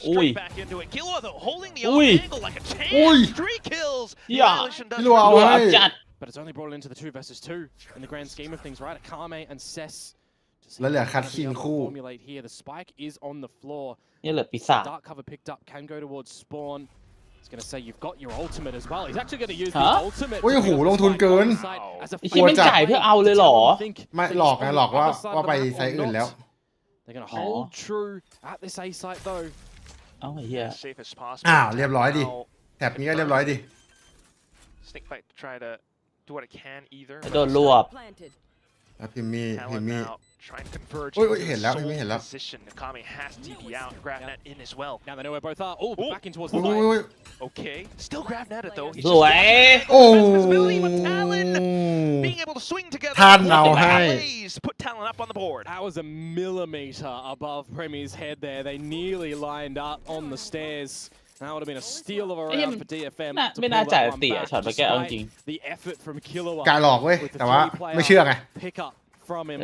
อุ้ย อุ้ย อุ้ยอย่าพี่รัวเอาให้จัด But it's only brought into the 2 versus 2 in the grand scheme of things, right? Akame and Cess. แล้วเหลือคัดคิงคู่ Formulate here. The spike is on the floor. นี่เหลือปีศาจ Dark cover picked up can go towards spawn. He's going to say you've got your ultimate as well. He's actually going to use the ultimate. โอ้ยโหลงทุนเกิน ไอ้ที่ไม่จ่ายเพื่อเอาเลยเหรอ ไม่หลอกนะหลอกว่าไปไซต์อื่นแล้ว They're going to hold true at this A site though. เอ้าไอ้เหี้ย อ้าวเรียบร้อยดิแถบนี้ก็เรียบร้อยดิ โดนรวบ แล้วพิมมี่ Trying to converge. โอ้ยเห็นแล้วพิมมี่เห็นแล้ว Position. Akame has TP out. GravNet in as well. Now they know where both are. Oh, back in towards the โอ้ย line. Okay. Still GravNet it though. He's สวย โอ้ visibility with Talon being able to swing together. ท่านเอาให้ Put Talon up on the board. That was a millimeter above Premi's head there. They nearly lined up on the stairs. That would have been a steal of a round for DFM. ไม่น่าจ่ายตีอะช็อตเมื่อกี้เอาจริง The effort from Killua. กาหลอกเว้ยแต่ว่าไม่เชื่อไง Pick up from him.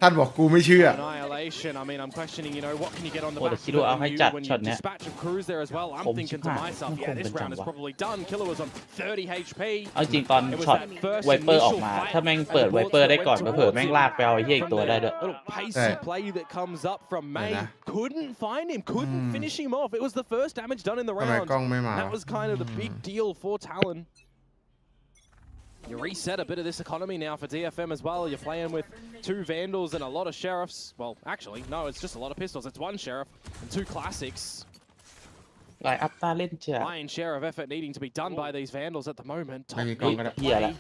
ท่านบอกกูไม่เชื่อ Annihilation. I mean, I'm questioning, you know, what can you get on the โอ้ back แต่คิดดูเอาให้จัด when ช็อต you เนี้ย dispatch of crews there as well. I'm thinking to myself, yeah, this round is probably done. Killua's on 30 HP. เอาจริงตอนช็อตไวเปอร์ออกมาถ้าแม่งเปิดไวเปอร์ได้ก่อนเผลอๆแม่งลากไปเอาไอ้เหี้ยอีกตัวได้ด้วย Little pacey play that comes up from May. Couldn't find him. Couldn't finish him off. It was the first damage done in the ทำไม round. กล้องไม่มา That was kind of the big deal for Talon. You reset a bit of this economy now for DFM as well. You're playing with 2 Vandals and a lot of Sheriffs. Well, actually, no, it's just a lot of pistols. It's 1 Sheriff and 2 Classics. ไลน์อัพตาเล่นจ้ะ Lion's share of effort needing to be done by these Vandals at the moment. ไม่มีกล้องก็ได้ เหี้ยละ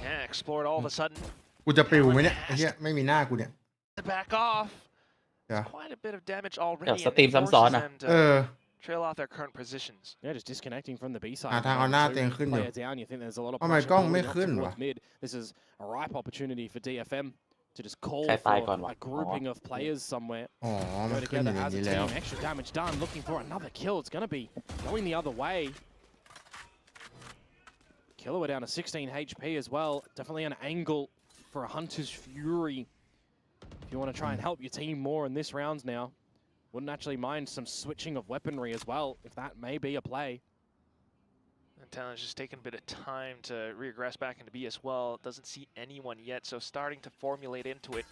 Yeah, explored all of a sudden. กูจะปิวไหมเนี่ยไอ้เหี้ยไม่มีหน้ากูเนี่ย Back off. Yeah. Quite a bit of damage already. เดี๋ยวสตรีมซ้ำซ้อนอ่ะ เออ trail off their current positions. Yeah, just disconnecting from the B side. หาทางเอาหน้าเตียงขึ้นอยู่ Player down, you think there's a lot of ทำไม pressure กล้องไม่ building up ขึ้น towards วะ mid. This is a ripe opportunity for DFM to just call ใครตาย for ก่อนวะ a grouping of players somewhere. อ๋อมัน Go ขึ้นอ together ย่าง as นี้ a แล้ว team. Extra damage done. Looking for another kill. It's going to be going the other way. Killua down to 16 HP as well. Definitely an angle for a Hunter's Fury. If you want to try and help your team more in this round now. Wouldn't actually mind some switching of weaponry as well, if that may be a play. And Talon's just taking a bit of time to regress back into B as well. Doesn't see anyone yet, so starting to formulate into it.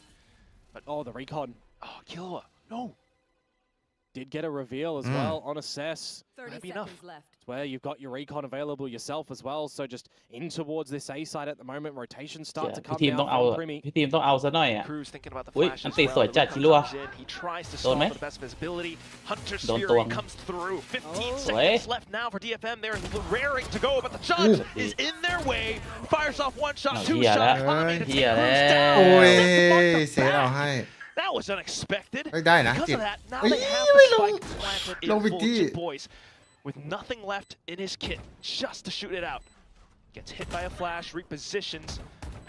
But oh, the recon. Oh, Killua. No. Did get a reveal as well on Assess. 30 seconds left. It's where you've got your recon available yourself as well. So just in towards this A side at the moment. Rotations start to พี่ come ทีม down ต้องเอา from Primi. พี่ทีมต้องเอาซะหน่อยอ่ะ Cruz thinking about the อุ๊ย flash อัน as ติ well. สวย The จัด recon คิรัว comes in. He tries to โดน stall ไหม for the best visibility. Hunter's โดน Fury ตวง comes through. 15 สวย seconds left now for DFM. They're raring to go, but the judge is in their way. Fires off 1 shot, 2 เหี้ยแล้ว shots. Akame to เหี้ take ยแล้ Cruz ว down. โอ้ย Six เซฟเอาให้ That was unexpected. เฮ้ยได้นะ Because จิต of that, now เฮ้ย they have ไม่ the ลง spike planted ลง in ไป full ที่ Jit Boys with nothing left in his kit just to shoot it out. Gets hit by a flash, repositions.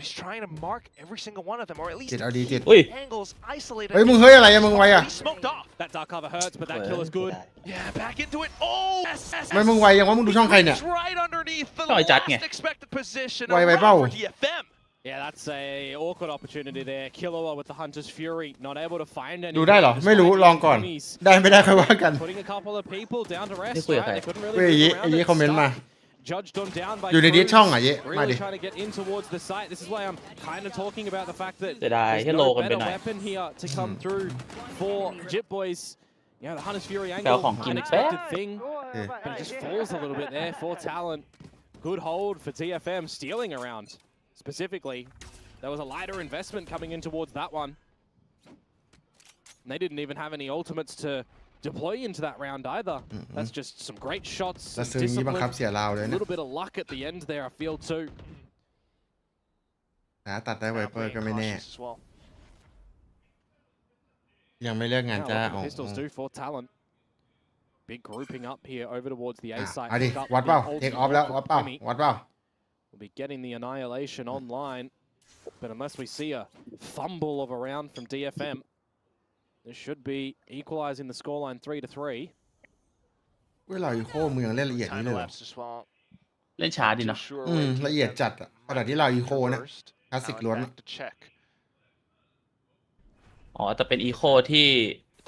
He's trying to mark every single one of them, or at least จิตเอาดีจิต อุ้ย angles isolated. เฮ้ยมึงเฮ้ยอะไรอะมึงไวอะ He's smoked off. That dark cover hurts, but that kill is good. Yeah, back into it. Oh, ทำไมมึงไวยังวะมึงดูช่องใครเนี่ย He's right underneath the ช่องไอ้จัดไง last expected position. ไว A ไป round เปล่า for DFM. Yeah, that's a awkward opportunity there. Killua with the Hunter's Fury, not able to find any. ดูได้เหรอไม่รู้ลองก่อนได้ไม่ได้ค่อยว่ากัน Putting a couple of people down to rest. นี่คุยกับ Right? ใคร They couldn't เว้ย really ไอ้ move ไอ้ around ยี่ it. คอมเมนต์มา Judged on down by อยู่ในดิส Cruz. ช่องอ่ะเย้มา Really ดิ trying to get in towards the site. This is why I'm kind of talking about the fact that เสียดาย there's ให้โล no กันไป better หน่อย weapon here to come through for Jit Boys. Yeah, the Hunter's Fury ไปเอา angle, ของกินแป๊บ unexpected thing, เออ but it just falls a little bit there for Talon. Good hold for DFM, stealing around. Specifically, there was a lighter investment coming in towards that one. And they didn't even have any ultimates to deploy into that round either. That's just some great shots, แล้ว some ซื้ออย่างนี้บังคับ discipline, เสียราวเลย a นะ little bit of luck at the end there, I feel too. นะตัดได้ไวเปอร์ก็ไม่แน่ Cautious as well. ยังไม่เลิกงาน Now จ้า what อ๋อ the pistols do for Talon. Big grouping up here over towards the A side. เอาดิ Pick up วัดเปล่า the เทค ultimate ออฟแล้ว for วัดเปล่า Primi. วัดเปล่า We'll be getting the annihilation online. But unless we see a fumble of a round from DFM, this should be equalizing the scoreline 3-3. เวลาอีโคมึงยังเล่นละเอียดนี้ Time เลยเหรอ elapsed as well. เล่นช้าดีเนาะ Sure อื way ม to ละเอียด get จัดอะขนาดที่เราอีโคเนี่ย first. คลาสสิก Talon ล้วน back to check. อ๋อแต่เป็นอีโคที่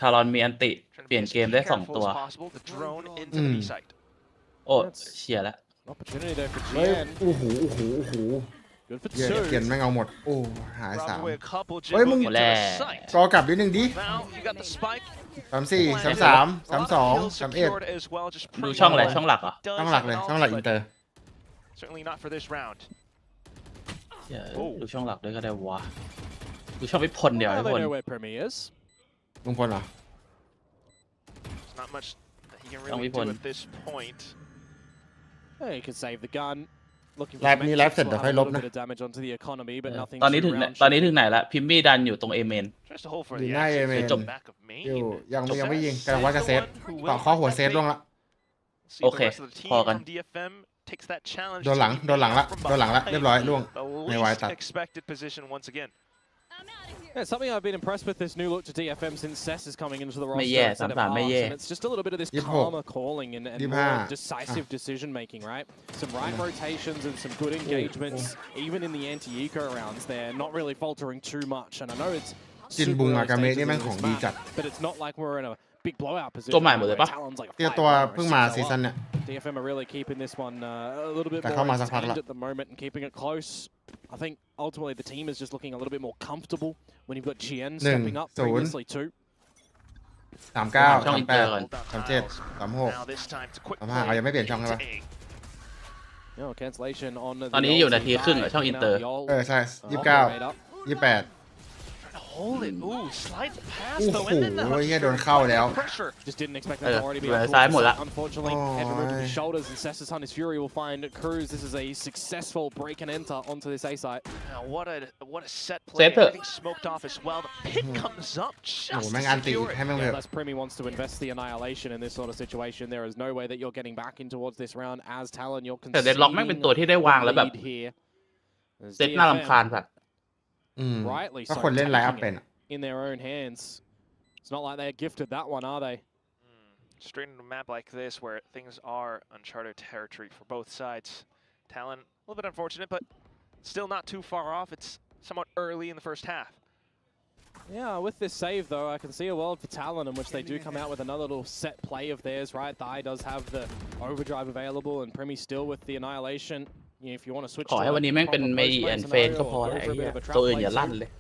ทารอนมีอันติ เปลี่ยนเกมได้2 ตัว The drone into the B site. โอ้เชียร์แล้ว Opportunity there for เฮ้ย GN. โอ้โห Good for เกีย two. ร์แม่งเอาหมดโอ้หาย Robbed 3 away a couple. Ôi, Jin mừng- into the Lẹ. site. กอกลับนิดนึงดิ Now you got the spike. 34 33 A lot of 32 kills 31 secured as well, just ดู proving ช่องอะไร what ช่องหลักเหรอ he does ช่องหลักเลย in ช่องหลัก ultimate. อินเตอร์ Certainly not for this round. เชี่ย โอ้ ดูช่องหลักด้วยก็ได้วะดูช่องพิพลเดี๋ยว Well, พิ they พล know where Premier is. ลุงพลเหรอ There's not much that he can Don't really be do fun. at this point. Yeah, he could save the gun. Looking for ไล some ฟ์นี้ไลฟ์ exits เสร็จ will เดี๋ยว have ค่อย a ล little บนะ bit of damage onto the economy, but nothing ตอนนี้ too ถึง round ตอนนี้ shaking. ถึงไหนละพิมมี่ดันอยู่ตรงเอเมน Just a hole for อยู่ the หน้า exit เอเมน to the back of main. อยู่ยังไม่ So ยิง Sess กำลังว่าจะ is เซ the ฟ one who ต่อ will ข้อหัว get เซ that ฟลง bait. ละ See if the Okay, rest of the team พอกัน from DFM takes that challenge โดนหลัง to โดนหลังละ from โดนหลังละ เรียบร้อย ล่วง the ในวาย least ตัด expected position once again. Yeah, something I've been impressed with this new look to DFM since Sess is coming into the roster ไม่แย่ instead of 3-3 ไม่ Arts, แย่ and it's just a little bit of this 26 calmer calling and more 25 decisive decision making, right? Some right rotations and some good engagements, even in the anti-eco rounds. They're not really faltering too much, and I know it's จินบุง super อากา early เมะ stages นี่ in แม่ง this ของดีจัด map, but it's not like we're in a big blowout position. ตัวใหม่หมดเลย where ปะ Talon's like a เตี้ยตัว 5-1 or a เพิ่งมา 6-0 ซีซั่นเนี่ย DFM are really keeping this one a little bit แต่ more เข้ามาสักพักละ contained at the moment and keeping it close. I think ultimately the team is just looking a little bit more comfortable when you've got GN stepping up 0 previously too. 39 ช่องอินเตอร์ก่อน 37 36 Now this time to quick 35เอายังไม่เปลี่ยนช่องใช่ปะ No cancellation on the ตอนนี้อยู่นาทีครึ่งเหรอช่องอินเตอร์ เออใช่ 29 28 Hold it. Ooh, slide the pass โอ้ though, โห and then the เฮียโดนเข้าแล้ว pressure. Just didn't expect that to already be เหลือ up ซ้าย towards หมด the ละ side. Unfortunately, head moved to his Oh. shoulders and Cessus Hunter's Fury will find Cruz. This is a successful break and enter onto this A site. Now what a set play. Set up. Everything smoked off as well. The pit comes up โอ้ just แม่ง to อันติ secure it. ให้แม่งเถ Yeah, อะ unless Primi wants to invest the annihilation in this sort of situation, there is no way that you're getting back in towards this round as Talon. You're แต่เดดล็อกแม่งเป็นตัวที่ได้วางแล้วแบบ lead here. As เซตน่ารำ DFM คาญสัตว์ อืม rightly ถ้า so คนเล่นไลน์อัพ taking เป็น it in their own hands. It's not like they're gifted that one, are they? Straight into a map like this where things are uncharted territory for both sides. Talon, a little bit unfortunate, but still not too far off. It's somewhat early in the first half. Yeah, with this save though, I can see a world for Talon in which they do come out with another little set play of theirs, right? Thai does have the overdrive available and Primi still with the annihilation. You know, if you want to switch ขอ to ให้ a วันนี้แม่งเป็น proper เมย์ post-play แอนเฟน scenario ก็พอ or แล้ว go ไอ้ for a เหี้ bit ย of a trap ตัวอื่น play อย่าลั่น too. เลย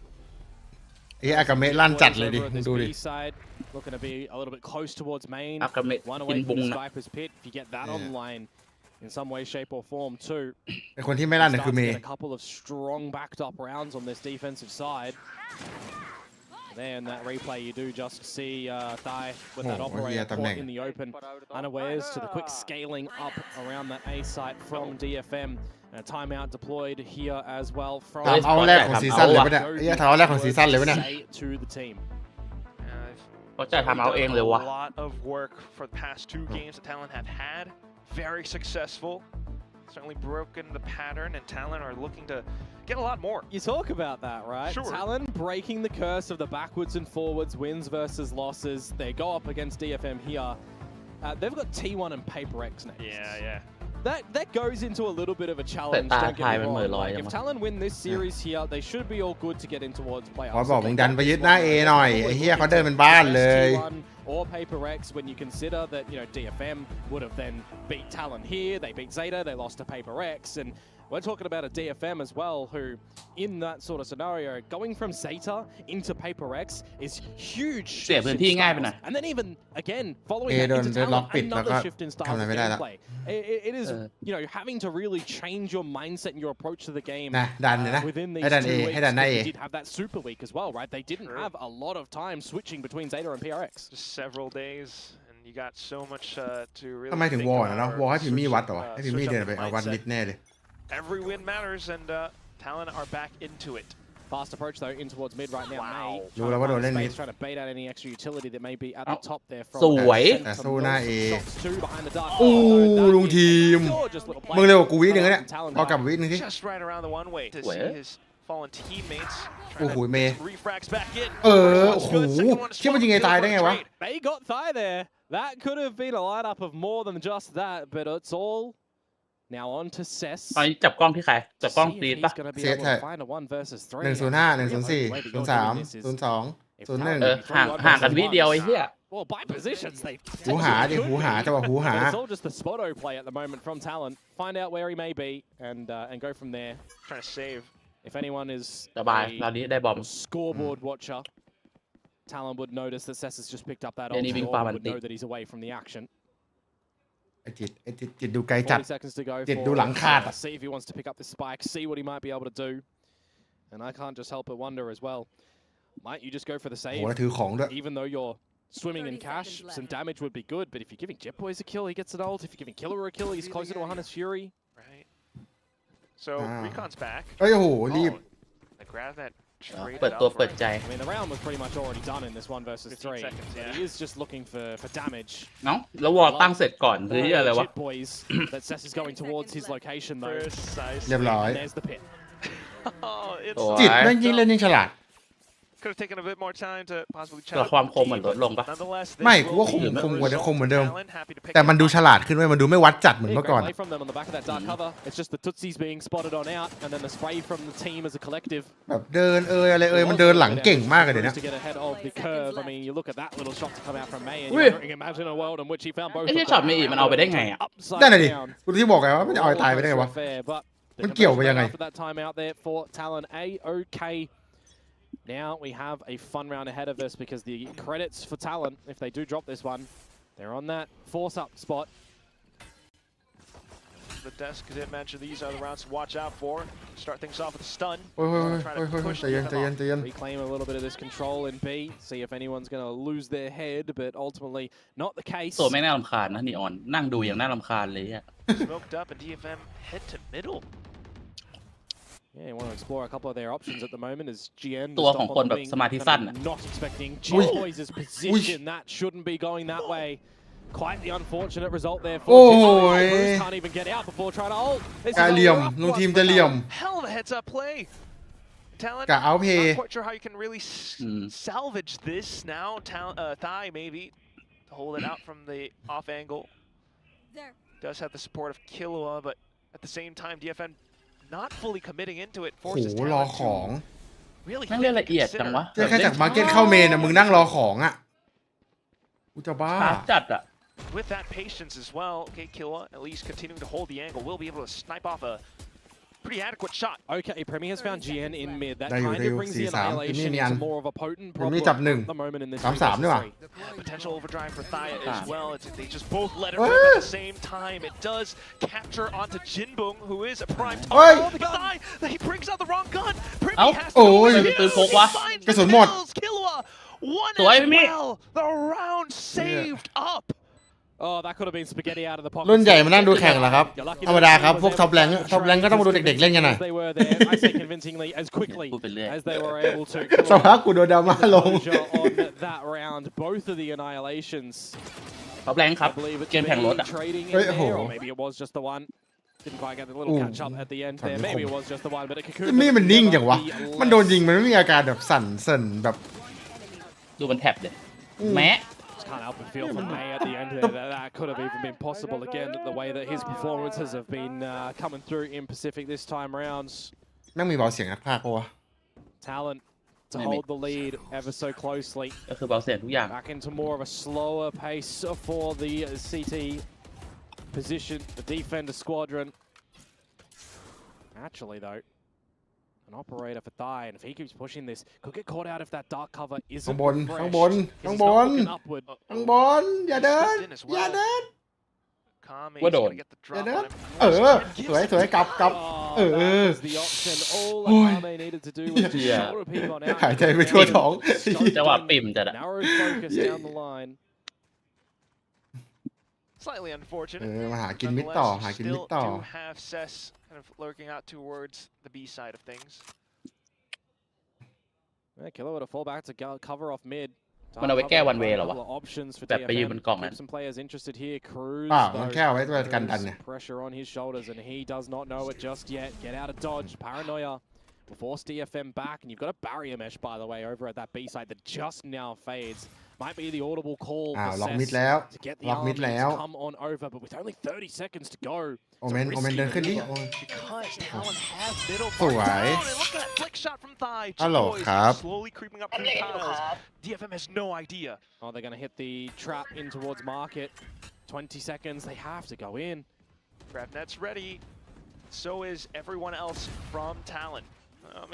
เฮียอากาเมะลั่นจัดเลยดิ Over at this ดูดิ B side, looking to be a little bit close towards main. อากาเมะ One กิน away บุ from ง the นะ Sniper's Pit. If you get that online in some way, shape or form too. ไอคนที่ไม่ลั่นเนี่ยคือ Starts เม to ย์ get a couple of strong backed up rounds on this defensive side. There in that replay, you do just see Thai with that Oh, operator yeah, caught in the open, unawares to the quick scaling up around that A site from DFM. And a timeout deployed here as well from ถามเอาแรกของซีซั่นเลยปะเนี่ยเฮียถามเอาแรกของซีซั่นเลยปะเนี่ย Say to the team. เขาจะทำเอาเองเลยวะ A lot of work for the past 2 games that Talon have had. Very successful. Certainly broken the pattern, and Talon are looking to get a lot more. You talk about that, right? Sure. Talon breaking the curse of the backwards and forwards, wins versus losses. They go up against DFM here. They've got T1 and Paper X next. Yeah. That goes into a little bit of a challenge. But Don't get me Thai wrong.มัน Like, if Talon win this series here, they should be all good to get in towards ขอ playoffs. บอก If มึง they ดัน win ไป this ยึดหน้า one, A they're หน่อย probably ไอ้เฮีย looking เขาเดินเป็น at บ้าน best เลย T1 or Paper X when you consider that, you know, DFM would have then beat Talon here, they beat Zeta, they lost to Paper X, and we're talking about a DFM as well who, in that sort of scenario, going from Zeta into Paper X is huge เสีย shifts พื้น in ที่ง่ายไป styles. หน่อย And then even, again, following A that โดน into เดดล็อก Talon, ปิดแล้วก็ another shift in ทำ styles อะไร of ไม่ได้ละ gameplay. It is, you know, having to really change your mindset and your approach to the game นะดันเลยนะ within ให้ these ดัน A 2 weeks. ให้ดันหน้า A They did have that super week as well, right? They didn't have a lot of time switching between Zeta and PRX. Just several days, and you got so much to ทำไม really ถึง think วอล about นะเนาะ or วอลให้พิมมี่ switch วัดเหรอวะ up, ให้พิมมี่ switch เดิ up นไป the เอาวัด mindset. มิดแน่เลย Every win matters, and Talon are back into it. Fast approach though in towards mid right now. Wow. May รู้แล้วว่าโดนเล่นมิด trying to bait out any extra utility that may be at the top there from สวย แต่สู้หน้า A shots two behind the dark. อู้ that ลุง is ทีม gorgeous little play มึงเร็วกว่ากูวินึงนะเนี่ย from Talon เอากลับวินึงสิ Just right around the one way to Where? see his fallen teammates. โอ้โห Trying to เม get ย์ some refrags back in. เออ First โอ้ one's โห good, second one is เชื่อมันยิงไง strong. ตาย Good ได้ for ไง a วะ trade. They got Thai there. That could have been a lineup of more than just that, but it's all now on to Cess. ตอนนี้จับกล้องที่ใครจับกล้อง See if ตีด he's ปะ gonna be Cess able to ใช่ find a 1 versus 3. 105 104 03 01 If ห่างกันวิเดียวไอ้เหี้ย Talon Well, by positions, they หูหาดิหูหาจังหวะหูหา But it's all just the spotto play at the moment from Talon. Find out where he may be and go from there. Trying to save. If anyone is สบายตอนนี้ได้บอม scoreboard watcher, Talon would notice that Cess has just picked up that ult Any big and farm would know and that he's away from the action. ไอ้จิตดูไกลจัด 40 seconds to go. จิตดูหลังขาด See if he wants to pick up the spike, see what he might be able to do. And I can't just help but wonder as well. Might you just go for the โอ้โห save? แล้วถือของด้วย Even though you're swimming in cash, some damage would be good. But if you're giving Jet Boys a kill, he gets an ult. If you're giving Killer a kill, he's closer to a Hunter's Fury. Right. So Recon's back. เอ้ยโอ้โหรีบ They grab that เปิดตัวเปิดใจ I mean, the round was pretty much already done in this 1 versus 3. seconds, But yeah. he is just looking for damage. เนาะแล้ววอลตั้งเสร็จก่อนหรืออะไรวะ Jet Boys that Cess is going towards his location though. เรียบร้อย And there's the pit. Oh, it's จิตแม่งยิ่งเล่นยิ่งฉลาด could have taken a bit more time to possibly แต่ check. ความคมเหมือนลดลงปะ Nonetheless, ไม่กูว่าคมเหมือนเดิม Talon happy to pick แต่มัน up ดู on ฉลาดขึ้นไว้ยมันดูไม่วัดจัดเหมือน Yeah, เมื่อ great ก่อน play from them on the back of that dark cover. It's just the Tootsies being spotted on out, and then the spray from the team as a collective. แบบเดินอะไรมันเดินหลังเก่งมากเลยเดี๋ยวนี้ To get ahead of the curve. I mean, you look at that little shot to come out from May, and Ui. you can imagine a world in which he found both. ไอ้ที่ช็อตไม่อีกมันเอาไปได้ไงอ่ะ นั่นน่ะ Upside ดิ down. กูที่บอกไงว่ามันจะเอาตายไปได้ไงวะ But มันเกี่ยวไปยังไง after that time out there for Talon, A-OK. Now we have a fun round ahead of us because the credits for Talon, if they do drop this one, they're on that force-up spot. The desk did mention these are the rounds to watch out for. Start things off with a stun. โอ้ย Trying โอ้ย to โอ้ย push ใจเย็น them ใจเย็น off. ใจเย็น Reclaim a little bit of this control in B, see if anyone's going to lose their head, but ultimately not the case. ตัวแม่งน่ารำคาญนะนีออนนั่งดูอย่างน่ารำคาญเลยอ่ะ Smoked up and DFM head to middle. Yeah, you want to explore a couple of their options at the moment as GN ตัวของคนแบบสมาธิสั้นอะ not expecting Ui. Boys' position. That shouldn't be going that way. Quite the unfortunate result there for Oh, Jet. eh. Bruce can't even get out before trying to ult. This is กะ a เหลี่ยม rough ลูก one ทีม for จะเหลี่ยม Talon. Hell of a heads up play. Talon, กะเอาเพย์ not quite sure how you can really salvage this now. Thigh maybe to hold it out from the off angle. Does have the support of Killua, but at the same time, DFM not fully committing into it. โอ้โห Forces รอ Talon ของ to really แม่งเล่นละเอียดจังวะ แค่จากมาร์เก็ตเข้าเมนอะมึงนั่งรอของอะกูจะบ้า ช้าจัดอ่ะ with that patience as well. Okay, Killua at least continuing to hold the angle. Will be able to snipe off a pretty adequate shot. Okay, Premier has found GN in mid. That ได้อยู่ kind ได้อ of ยู่ brings สี่ the สาม annihilation นี่ into more of a potent ผม problem นี่จับหนึ่ง at the moment in this 3-3 นี่หว่า Potential overdrive for Thaya as Ah. well. They just both let it Ah. rip at the same time. It does capture onto Jinbong, who is a prime Oi. target. Oh, the Thai, he brings out the wrong gun. Primmy Ow. has to Oi. go in. Cáiปืนพกวะ He finds กระสุน the หมด kills. Killua, one Sủi as Primmy. well. The round saved up. Oh, that could have been spaghetti out of the pocket. รุ่นใหญ่มานั่งดูแข่งเหรอครับ ธรรมดาครับพวกท็อปแรงก็ต้องมาดูเด็กๆเล่นกันหน่อย They were there, I say convincingly, as quickly พูดไปเรื่อย as they were able to. สักพักกูโดนดราม่าลง Closure on that round, both of the annihilations. ท็อปแรงครับ I believe it's เกมแข่งรถ been อ่ะ trading in Oi, there, or oh. maybe it was just the one. Didn't quite get the little Ooh. catch up at the end there. Maybe it was just the one, but it could. นี่มันนิ่งอย่างวะ มันโดนยิงมันไม่มีอาการแบบสั่นแบบ ดูมันแท็บเลยแม้ Just can't help but feel for May at the end there. That could have even been possible again. The way that his performances have been coming through in Pacific this time rounds. แม่งมีเบาเสียงนักพากย์ปะวะ Talon to Maybe. hold the lead ever so closely. ก็คือเบาเสียงทุกอย่าง Back into more of a slower pace for the CT position, the defender squadron. Actually, though, an operator for Thai, and if he keeps pushing this, could get caught out if that dark cover isn't ข้างบน refreshed, ข้างบน 'cause ข้าง it's บ not น looking upward. ข้างบนอย่าเดิน อย่าเดิน Kami What is going on? to get the อย่า drop เดิน on him. เออ สวยกลับ Oh, เอ that อ was the option. All Oi. that Kame needed to do was just Yeah. shoulder peek on out. หายใจไปทั่วท้อง จังหวะปิ่มจัดอะ Narrow focus down the line. Slightly เอ unfortunate. อมาหากินมิดต่อ หา Nonetheless, กินมิด still ต่อ do have Cess kind of lurking out towards the B side of things. Yeah, Killer with a fallback to cover off mid. มันเอาไว้แก้ one way เหรอวะ Couple of options for แบบไปยืน DFM. บนกล่องนั้น Keep some players interested here. Cruz, เปล่ามัน though, แค่เอาไว้ตัวกันดัน there is เนี่ย pressure on his shoulders, and he does not know it just yet. Get out of dodge. Paranoia will force DFM back, and you've got a barrier mesh, by the way, over at that B side that just now fades. might be the audible call ล็อก for มิด Cess แล้ว to get the ล็อกมิด army แล้ว to come on over, but with only 30 seconds to go. โอเมนเดินขึ้นดิ Because Talon has middle สวย down, and look at that flick shot from Thigh. ฮัลโหล Jit Boys ครับ slowly creeping up through the tiles. DFM has no idea. Oh, they're going to hit the trap in towards market. 20 seconds, they have to go in. Grab net's ready. So is everyone else from Talon.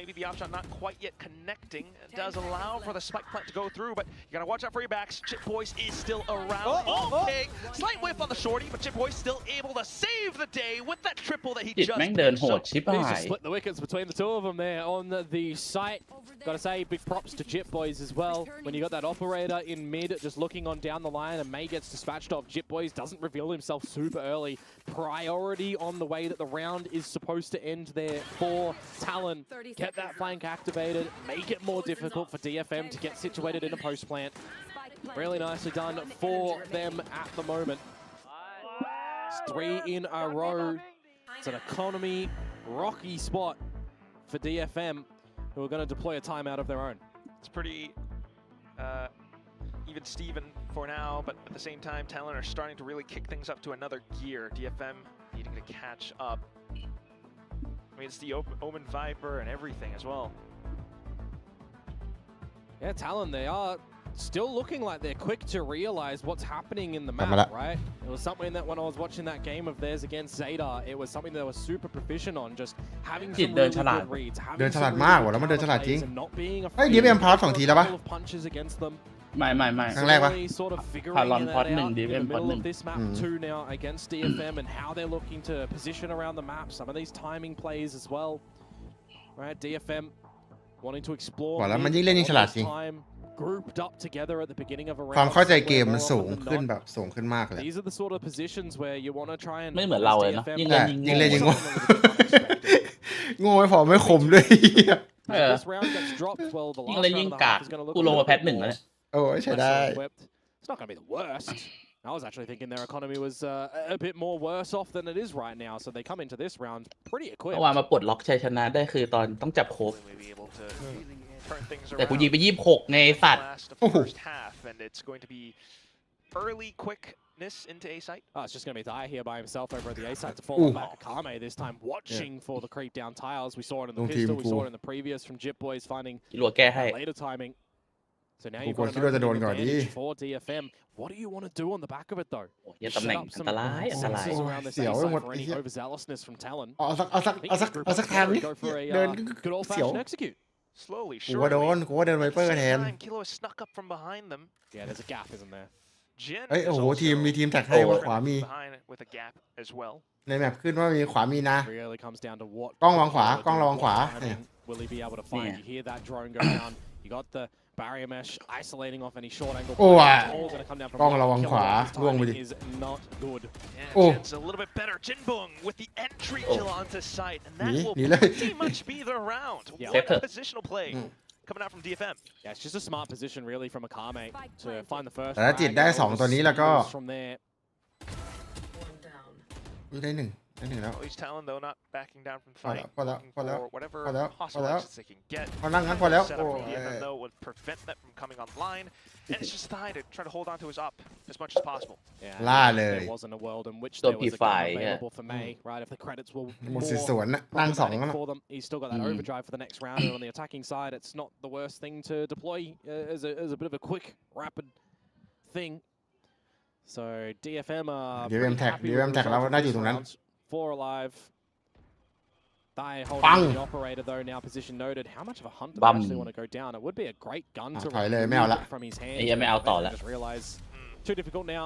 Maybe the option not quite yet connecting. It does allow for the spike plant to go through, but you gotta watch out for your backs. Chip Boys is still around. Okay, slight whiff on the shorty, but Chip Boys still able to save the day with that triple that he จิต just แม่งเดิน picked. โหด So ชิบ Needs หา to ย split the wickets between the two of them there on the site. Gotta say, big props to Jip Boys as well. When you got that operator in mid, just looking on down the line, and May gets dispatched off. Jip Boys doesn't reveal himself super early. Priority on the way that the round is supposed to end there for Talon. Get that flank activated, make it more difficult for DFM to get situated in a post plant. Really nicely done for them at the moment. It's 3 in a row. It's an economy rocky spot for DFM, who are going to deploy a timeout of their own. it's pretty even Steven for now, but at the same time, Talon are starting to really kick things up to another gear. DFM needing to catch up. I mean, it's the Omen Viper and everything as well. Yeah, Talon, they are still looking like they're quick to realize what's happening in the Tama map, la. right? It was something that when I was watching that game of theirs against Zeta, it was something that was super proficient on, just having some เดิน really ฉลาด good reads, เดิน having ฉลาด some มาก really ว่ะ good แล้วมันเดินฉลาดจริง counterplays and not being เฮ้ย afraid DFM พาร์ท to 2 ที throw แล้ว a ปะ couple of punches against them. ไม่ ครั้งแรกปะ Slowly sort of figuring Talon that pot out หนึ่ง in the DFM pot middle หนึ่ of ง this map too now against DFM and how they're looking to position around the map. Some of these timing plays as well. Right, DFM wanting to explore บอกแล้วมัน mid ยิ่งเล่นยิ่งฉลาด all จริ this ง time, grouped up together at the beginning of a ความ round. เข้าใจเกม where มัน more สูง often than ขึ้น not, แบบสูงขึ้นมากเลย these are the sort of positions where you want to try and ไม่เหมือนเราเลยเนาะ DFM ยิ่ง ใช่ เล่นยิ่ง ยิ่งเล่นยิ่ง โง่ โง่ไม่พอไม่คมด้วย เออ This round gets dropped. Well, the ยิ่ง last เล่น round ยิ่ง of the กาก half is going to look กู a ลง little มาแพท bit หนึ่ง more แล้วเนี่ย โอ้ยใช่ lesser ได้ equipped. It's not going to be the worst. I was actually thinking their economy was a bit more worse off than it is right now, so they come into this round pretty เมื่ equipped. อวานมาปลดล็อกชัยชนะได้คือตอนต้องจับโคบ May be able to turn things แต่กูยิง around. ไป26ไงไอ้สัตว์ Last of โอ้ the โห first half, and it's going to be early quickness into A site. Oh, it's just going to be Thai here by himself over at the A side to fall Ooh. back Akame this time, watching for the creep down tiles. We saw it in the Long pistol, team we saw pool. it in the previous from Jip Boys finding กิลัวแก้ให้ later timing. So now กู you've กลัว got คิด an ว่าจะโดน opening ก่อนดิ advantage for DFM. What do you want to do on the back of it though? โอ้ยตำแหน่งอันตรายอันตราย Senses around this เสียว A ไปหมด side for ไอ้ any เหี้ย overzealousness from Talon. เอาสักทางนี้ Go for a เดิน good เสียว old-fashioned execute. Slowly, กูว่าโดน surely. กูว่าเดินไว At เปอ the ร์แท same น time, Kilo has snuck up from behind them. Yeah, there's a gap, isn't there? Jin เอ้ย is โอ้โห also ทีมแท็กให้ว่าขวามี behind it with a gap as well. ในแมปขึ้นว่ามีขวามีนะ Really comes down to what กล้องระวังขวา กล้องระวังขวา what timing will he be able to find? Yeah. You hear that drone go down. You got the barrier mesh isolating off any short angle. โอ้ว่ะ It's all gonna come down from กล้อง one ระวังขวา killer. His ล่วงไป timing ดิ is not good. Yeah, Oh. Jin's a little bit better. Jinbong with the entry Oh. kill onto site, and that Nhỉ? will Nhỉ đây. pretty much be the round. Yeah. What a Phép positional play coming out from DFM. Yeah, it's just a smart position really from Akame to find the first. แต่ถ้าจิต frag ได้ and 2 ตัวนี้แล้วก็ from there. ได้หนึ่งแล้ว At least Talon, though, not backing down from the พอ fight. แล้วพอแล้ว Looking พอแล้ว for whatever พอแล้ว possible พอแล้ว exits they can get. พอนั่งงั้นพอแล้ว Setup โอ้ from ย DFM, though, would prevent that from coming online. And it's just Thai to try to hold on to his up as much as possible. Yeah, ล่าเลย there wasn't a world in which Don't there was be a gun fine, yeah. available for May, right? If the credits were หมด more สิสวนนะนั่งสอง problematic แล้วนะ for them, he's still got that overdrive for the next round. And on the attacking side, it's not the worst thing to deploy as a bit of a quick, rapid thing. So DFM are DFM pretty tag- happy DFM with the tag result แล้ว of น่าอยู่ this ตรงนั้น round. 4 alive. Thai ปัง holding the operator though, now position noted. How much of a hunt do they Bum. actually want to go down? It would be a great gun to ถอยเลยไม่เอาละ remove from his hand. ไอ้เหี้ยไม่เอาต่อละ Just realize too difficult now.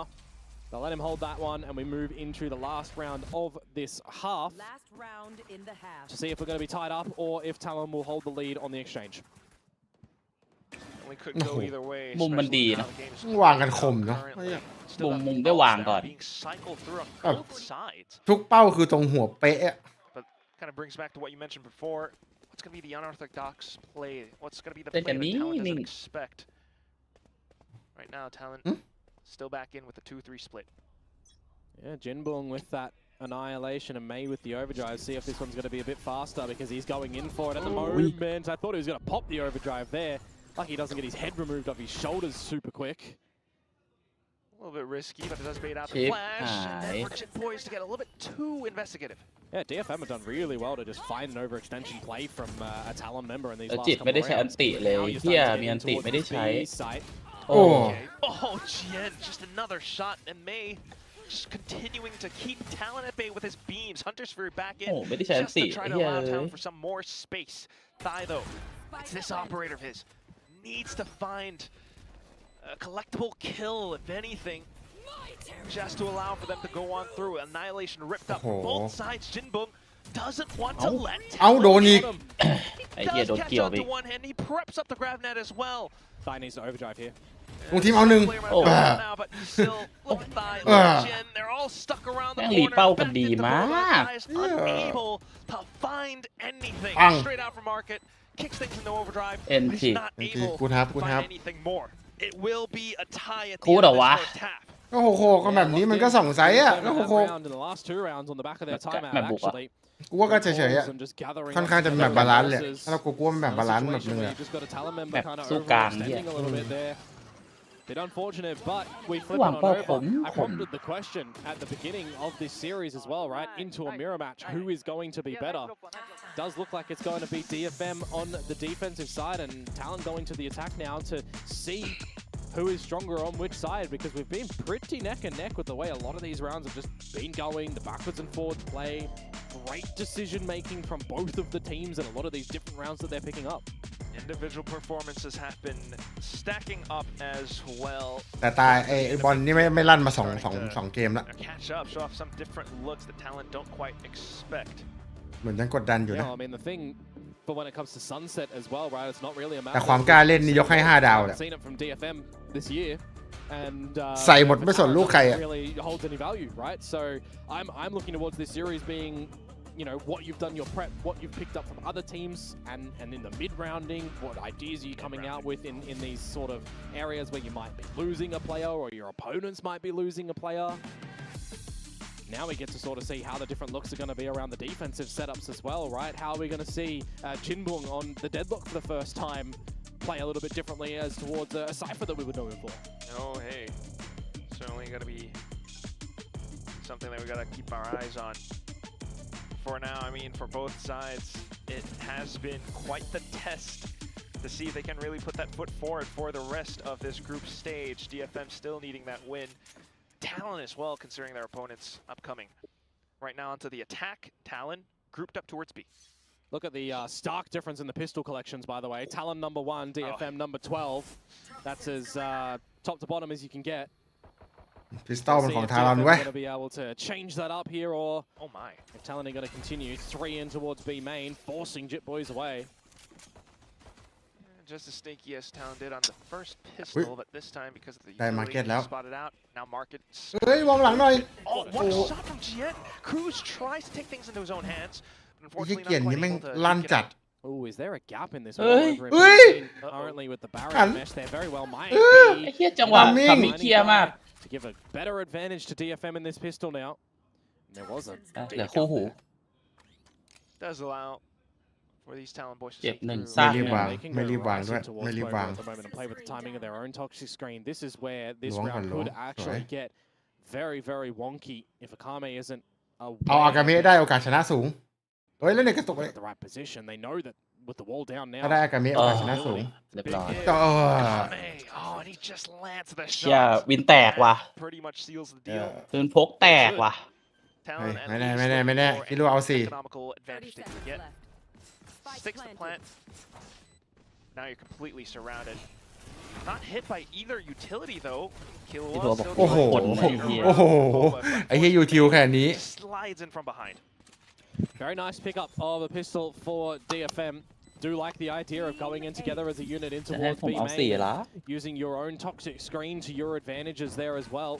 They'll let him hold that one, and we move into the last round of this half Last round in the half. to see if we're going to be tied up or if Talon will hold the lead on the exchange. And we could go either way. มุมมันดี especially นะ how the game is วางกันคมเนาะ currently. Still got มุม the ได้วาง pulse ก่อน now being cycled through on Oh. both sides. ทุกเป้าคือตรงหัวเป๊ะ But kind of brings back to what you mentioned before. What's going to be the unorthodox play? What's going to be the They play can that Talon doesn't meaning. expect? Right now, Talon still back in with a 2-3 split. Yeah, Jinbong with that annihilation and May with the overdrive. See if this one's going to be a bit faster because he's going in for it at the moment. I thought he was going to pop the overdrive there. Lucky he doesn't get his head removed off his shoulders super quick. A little bit risky, but it does bait out the flash. And then for Chip Boys to get a little bit too investigative. Yeah, DFM have done really well to just find an overextension play from a Talon member in these แล้ว last จิต couple ไม่ได้ of ใช้อัน rounds. ติเลย Now you're เฮีย starting to มี get อั in นติ towards ไม่ได้ the ใช้ B side. โอ้ Okay. Oh, Jien, just another shot, and May just continuing to keep Talon at bay with his beams. Hunter Sphere back in โอ้ไม่ได้ใช้อัน just ติ to try to เฮีย allow เลย Talon for some more space. Thai, though, it's this operator of his. Needs to find a collectible kill, if anything, just to allow for them to go on through. Annihilation ripped up both sides. Jinbung doesn't want to let เอาโดน Talon อีก get him. ไอ้เฮีย Does โดน catch เกี่ยว on ไป to one hand. He preps up the grab net as well. Thai needs to overdrive here. ลุงทีมเอาหนึ่ง โอ้ Now, but still, look at Thai, Ah. look at Jin. They're all stuck around the แม่งหลี corner. เป้ากัน Back ดี into มาก Bulldog. Thai is unable to find anything. Ang. Straight out from market, kicks things into overdrive. NT. But he's not NT. able Good to half, good find half. anything more. It will be a tie at the คูด end เหรอ of วะ this first half. ก็โหก็แบบนี้มันก็สองไซส์อ่ะก็ DFM โห had that round in the last 2 rounds on the back of their timeout, แมปบุกอะ actually. กูว่าก็เฉยๆอ่ะ And just gathering ค่อนข้างจะ up แบบบาลานซ์เลย forces. ถ้าเรากูว่ามันแบบบาลานซ์แบบ Situation นึง where อ่ะ you just got a Talon member แบบ kind of สู้กลางเฮีย overextending a little bit there. Bit unfortunate, but we flip ห it วัง on เป้า over. ผม I prompted the question at the beginning of this series as well, right? Into a mirror match, who is going to be better? Does look like it's going to be DFM on the defensive side and Talon going to the attack now to see who is stronger on which side, because we've been pretty neck and neck with the way a lot of these rounds have just been going, the backwards and forwards play, great decision making from both of the teams and a lot of these different rounds that they're picking up. Individual performances have been stacking up as well. แต่ตายไอ้บอลนี่ไม่ลั่นมาสองเกมแล้ว Their catch up, show off some different looks that Talon don't quite expect. เหมือนยังกดดันอยู่นะ Yeah, I mean the thing, but when it comes to Sunset as well, right? It's not really a matter. แต่ความกล้าเล่นนี่ยกให้5 ดาว I've เลย seen it from DFM this year, and ใส่หมดไม่สนลูกใครอ่ะ really holds any value, right? So I'm looking towards this series being, you know, what you've done your prep, what you've picked up from other teams, and in the mid-rounding, what ideas are you coming out with in these sort of areas where you might be losing a player or your opponents might be losing a player. Now we get to sort of see how the different looks are going to be around the defensive setups as well, right? How are we going to see Jinbung on the deadlock for the first time play a little bit differently as towards a Cypher that we would know him for? Oh, hey. Certainly going to be something that we got to keep our eyes on. For now, I mean, for both sides, it has been quite the test to see if they can really put that foot forward for the rest of this group stage. DFM still needing that win. Talon as well, considering their opponents upcoming. Right now onto the attack, Talon grouped up towards B. Look at the stark difference in the pistol collections, by the way. Talon number 1, DFM number 12. That's as top to bottom as you can get. พิสตอลเป็น See ของ if ทารอน DFM เว้ย are going to be able to change that up here, or Oh my. if Talon are going to continue 3 in towards B main, forcing Jit Boys away. Just as sneaky as Talon did on the first pistol, but this time because of the ได้ utility market แล้ว spotted out. Now market. เฮ้ยมองหลังหน่อย Oh, what a shot from Jien! Cruz tries to take things into his own hands, but ไอ้ unfortunately เกียน not นี่ quite แม่ง able to ลั่น duke it จัด out. Oh, is there a gap in this Hey. wall over in Hey. B main? Currently with the barrier Uh-oh. mesh there, very well might ไอ้ be เฮียจังหวะ Timing. ทำมีเคลียร์มาก to give a better advantage to DFM in this pistol now. And there was a เหลือคู่หู Does allow for these Talon boys to เจ็บ see หนึ่ง through. ซาก ไม่รีบ หนึ่ง วาง Making ไม่ their รีบวาง rise ด้วย towards ไม่รีบ Clover วาง at the moment and play with the timing of their own toxic screen. This is where this Luang round kan could luang. actually Sorry. get very, very wonky if Akame isn't เอาอากาเมะได้โอกาสชนะสูงเฮ้ยแล้วเนี่ยกระตุกเลย at the right position. They know that with the wall down ถ้าได้ now. อากาเมะโอกาสชนะสูง เรียบร้อย ก็ Oh, and he just lands the เชี่ย shot. วินแตกว่ะ Pretty much seals the deal. ปืนพกแตกว่ะ Talon Hey, at mene, least mene, looking mene. for Kilo any Aussie. economical 30 advantage they can seconds get. left. Sticks the plant. Now you're completely surrounded. Not hit by either utility though. Killua Killua still โอ้โห doing it. โอ้โหไอ้เฮียยูทิวแค่นี้ Slides in from behind. Very nice pickup of a pistol for DFM. Do like the idea of going in together as a unit in จะให้ towards ผม B เอาสี่ main, ละ using your own toxic screen to your advantages there as well.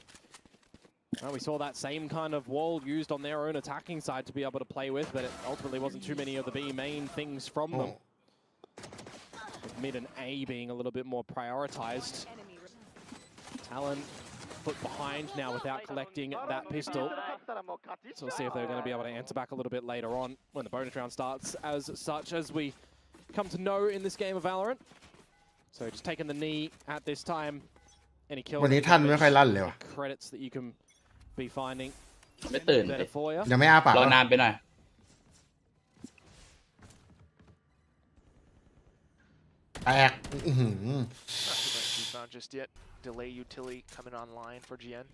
Well, we saw that same kind of wall used on their own attacking side to be able to play with, but it ultimately wasn't too many of the B main things from them. With mid and A being a little bit more prioritized. Talon foot behind now without collecting that pistol. So we'll see if they're going to be able to answer back a little bit later on when the bonus round starts as such as we come to know in this game of Valorant. So just taking the knee at this time. Any kills? วันนี้ท่านไม่ค่อยลั่นเลยว่ะ Credits that you can be finding. ไม่ตื่น Better for you. ยังไม่อ้าปาก รอนานไปหน่อย แตก Not too much rebound just yet. Delay utility coming online for GN.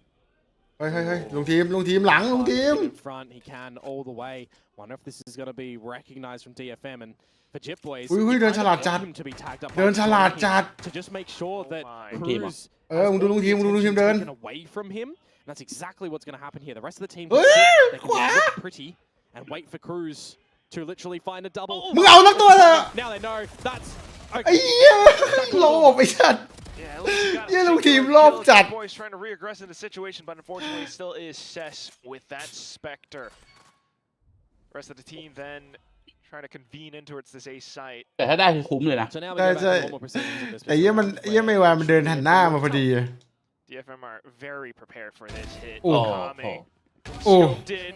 เฮ้ยลุงทีมหลังลุงทีม In front, he can all the way. Wonder if this is going to be recognized from DFM and for Jip Boys. อุ้ยเดินฉลาดจัด to be tagged up เดินฉลาดจัด to just make sure that Oh Cruz มึงดูลุงทีมเดิน taken away from him. And that's exactly what's going to happen here. The rest of the team เฮ้ can ย sit, they ขวา can look pretty and wait for Cruz to literally find a double. มึงเอาสักตัวเถอะ Now they know that's ไอ้เหี้ยโลบไอ้สัตว์ Yeah, at least you got Yeah, a look, singular team lob kill. chat. The boys trying to re-aggress in the situation, but unfortunately still is Cess with that Spectre. Rest of the team then trying to convene in towards this A site. แต่ถ้าได้คือคุ้มเลยนะ so now we go back to ใช่ normal proceedings in this แต่เหี้ยมัน round เหี้ย where ไม่ว่ามันเดินหันหน้ามาพอดี DFM are very prepared for this hit. Oh. Kame Oh. scoped in,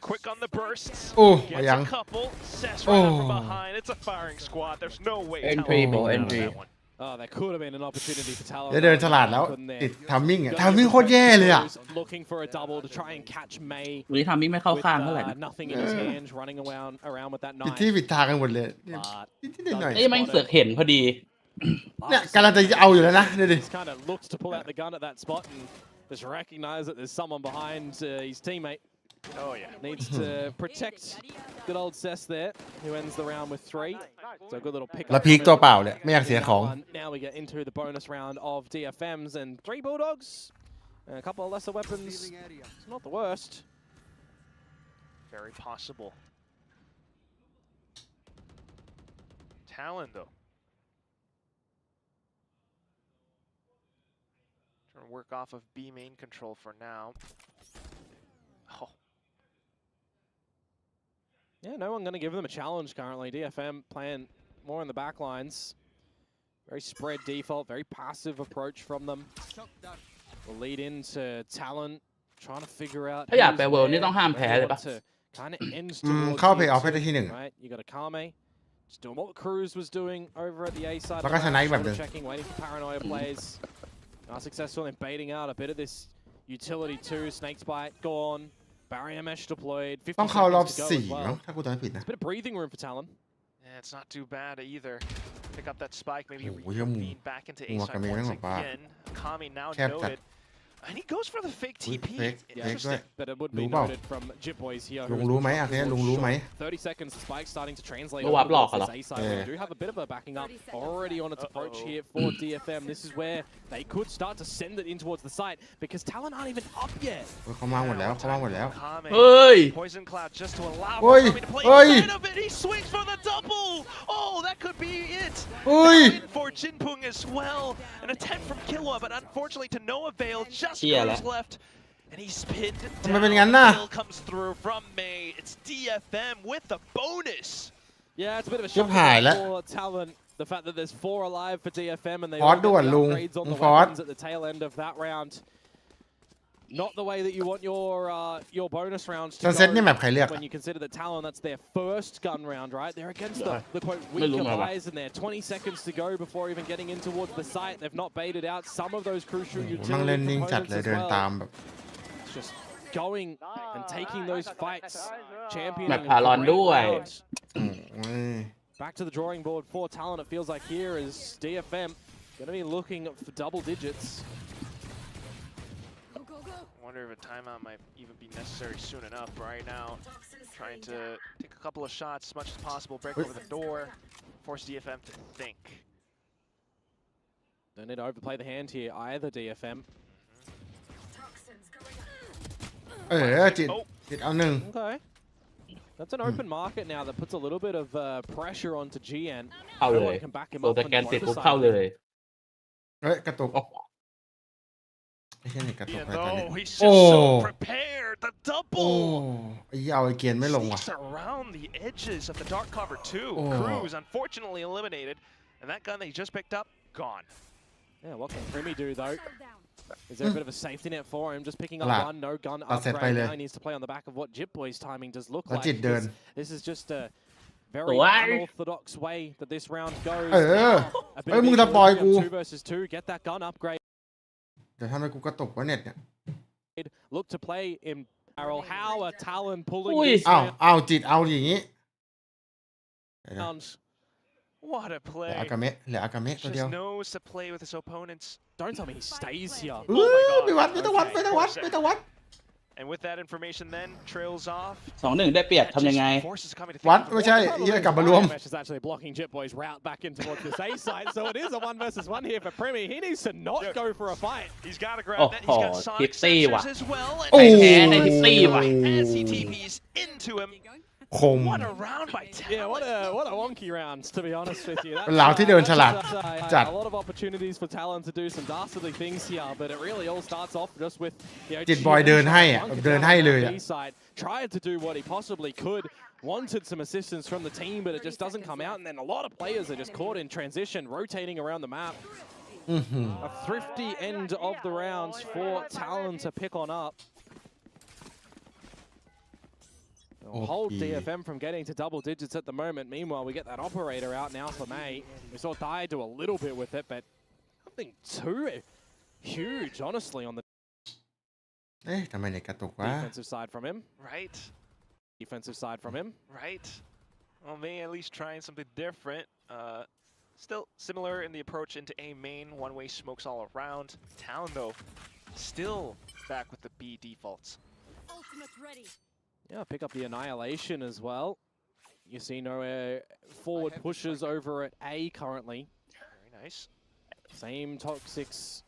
quick on the bursts. Oh, Gets yang. a couple. Cess right up from Oh. behind. It's a firing squad. There's no way. Entry, Talon bro, will win entry. that one. Oh, there could have been an opportunity for Talon. เดินฉลาดแล้วติดทัมมิ่งอะทัมมิ่งโคตรแย่เลยอะ Looking for a double to try and catch May วันนี้ทำมิ่งไม่เข้า with ข้างเท่าไหร่นะ nothing in his hands, running around with that ผิด knife. ที่ผิดทางกันหมดเลย But นิดหน่อย เอ้ยแม่งเสือกเห็นพอดี เนี่ยกำลังจะเอาอยู่แล้วนะดูดิ Just kind of looks to pull out the gun at that spot and just recognize that there's someone behind his teammate. Oh yeah. Needs to protect good old Cess there, who ends the round with 3. So a good little pick แล้วพีคตัวเปล่าเนี่ยไม่อยากเสียของ Now we get into the bonus round of DFMs and 3 Bulldogs. And a couple of lesser weapons. It's not the worst. Very possible. Talon though. Trying to work off of B main control for now. Oh. Yeah, no one going to give them a challenge currently. DFM playing more in the back lines. Very spread default, very passive approach from them. Will lead into Talon trying to figure out ถ้าอยากไป who's เวิลด์นี่ where, ต้องห้ามแพ้เลย where ปะ to kind of ends เข้า towards เพย์ออฟ you ให้ได้ที่หนึ่ง two, right? You got a Kame just doing what Cruz was doing over at the A side. แล้วก็ชนะอีกแบบหนึ่ง Checking, waiting for paranoia plays. Not successful in baiting out a bit of this utility too. Snake's bite gone. Barrier mesh deployed. 50 ต้องเข้ารอบ seconds to go สี่ as well. เนาะถ้ากูจำไม่ผิดนะ It's a bit of breathing room for Talon. Yeah, it's not too bad either. Pick up that spike, maybe Oh, yeah, reconvene back into A side once again. Kami now noted. And he goes for the fake TP. fake Interesting. But it would be รู้เปล่า noted from Jip Boys here. ลุงรู้ไหมอ่ะเนี่ยลุงรู้ไหม 30 seconds, the spike starting to translate. เมื่อวาร์ปหลอกเหรอ this A side. We do have a bit of a backing up already on its approach here for DFM. This is where they could start to send it in towards the site because Talon aren't even up yet. เขามาหมดแล้วเขามาหมดแล้ว Kame, เฮ้ย Poison Cloud just to allow Oi, Kami to play oi. inside of it. He swings for the double. Oh, that could be it. อุ้ย In for Jinpung as well. An attempt from Killua, but unfortunately to no avail. Just Yeah, Cruz left. And he's pinned ทำไมเป็น down. งั้นน่ะ Kill comes through from May. It's DFM with the bonus. Yeah, it's a bit of a ชิบ shock หายแล้ว for Talon. The fact that there's 4 alive for DFM and they ฟอ all ส get ด่วน the ลุง upgrades on ลุง the ฟอส weapons at the tail end of that round. Not the way that you want your bonus rounds to ซันเซ็ตนี่แม go ปใครเลือก when you consider that Talon, that's their first gun round, right? They're against the quote,ไม่รู้ weaker มาว่ะ buys in there. 20 seconds to go before even getting in towards the site. They've not baited out some of those crucial นั่ง utility เล่นนิ่งจัด components เลย as เดิน well. ตามแบบ It's just going and taking those fights, championing แบบ a พารอน great ด้วย round. อืมเว้ย Back to the drawing board for Talon. It feels like here is DFM going to be looking for double digits. I wonder if a timeout might even be necessary soon enough. Right now, trying to take a couple of shots as much as possible, break over the door, force DFM to think. Don't need to overplay the hand here either, DFM. จิตเอาหนึ่ง Okay. That's an open market now that puts a little bit of pressure onto GN. เข้าเล No ย one can back him โดน up ส on แกนติด the ปุ๊บ other เข้า side. เลย เฮ้ยกระตุก โอ้ ไอ้เช่นนี่กระตุก Yeah, อะไรตอนนี้ no, he's just so Oh. prepared. The โอ้ double. ไอ้เหี้ยเอาไอ้เกียร์ไม่ลงว่ะ Sneaks around the edges of the dark cover too. Oh. Cruz unfortunately eliminated, and that gun that he just picked up, gone. Yeah, what can Primi do though? Is there a bit of a safety net for him? Just picking up Lah. one, no gun Lah, set upgrade.ไปเลย Now he needs to play on the back of what Jip Boy's timing does look แล้ว like. จิตเดิน This is just a very unorthodox way that this round goes. มึงสปอยกู 2 versus 2. Get that gun upgrade. เดี๋ยวทำไมกูกระตุกวะเน็ตเนี่ย Look to play in barrel. How are Talon pulling อุ้ย this เอาจิตเอาอย่างงี้ round? What a เหลือ play. อากาเมะเหลืออากาเมะตัวเดียว Just knows to play with his opponents. Don't tell me he stays here. ไม่วัดไม่ต้องวัดไม่ต้องวัดไม่ต้องวัด And with that information then trails off. 2-1 ได้เปรียบทำยังไง Forces coming to วัด think of ไม่ใช่เหี้ยกลับมารวม Mesh is actually blocking Jitboy's route back in towards this A side, so it is a 1 versus 1 here for Premi. He needs to not go for a fight. He's got to grab Oh, that. He's got oh, Sonic tipsy sensors ว่ะ as well. โอ้ แพ้ในทิปซี่ว่ะ As he TPs into him. คม What a round by Talon. Yeah, what a wonky round, to be honest with you. เป็นเราที่เดินฉลาดจัด A lot of opportunities for Talon to do some dastardly things here, but it really all starts off just with, you know, จิตบอยเดินให้อะเดินให้เลยอะ side, tried to do what he possibly could, wanted some assistance from the team, but it just doesn't come out, and then a lot of players are just caught in transition, rotating around the map. A thrifty end of the rounds for Talon to pick on up. It'll hold DFM from getting to double digits at the moment. Meanwhile, we get that operator out now for May. We saw Dai do a little bit with it, but nothing too huge, honestly, on the เอ๊ะทำไมเน็ตกระตุกวะ defensive side from him. Right. Defensive side from him. Right. Well, May at least trying something different. Still similar in the approach into A main. One-way smokes all around. Talon, though, still back with the B defaults. Ultimate ready. Yeah, pick up the Annihilation as well. You see no forward pushes over at A currently. Very nice. Same toxics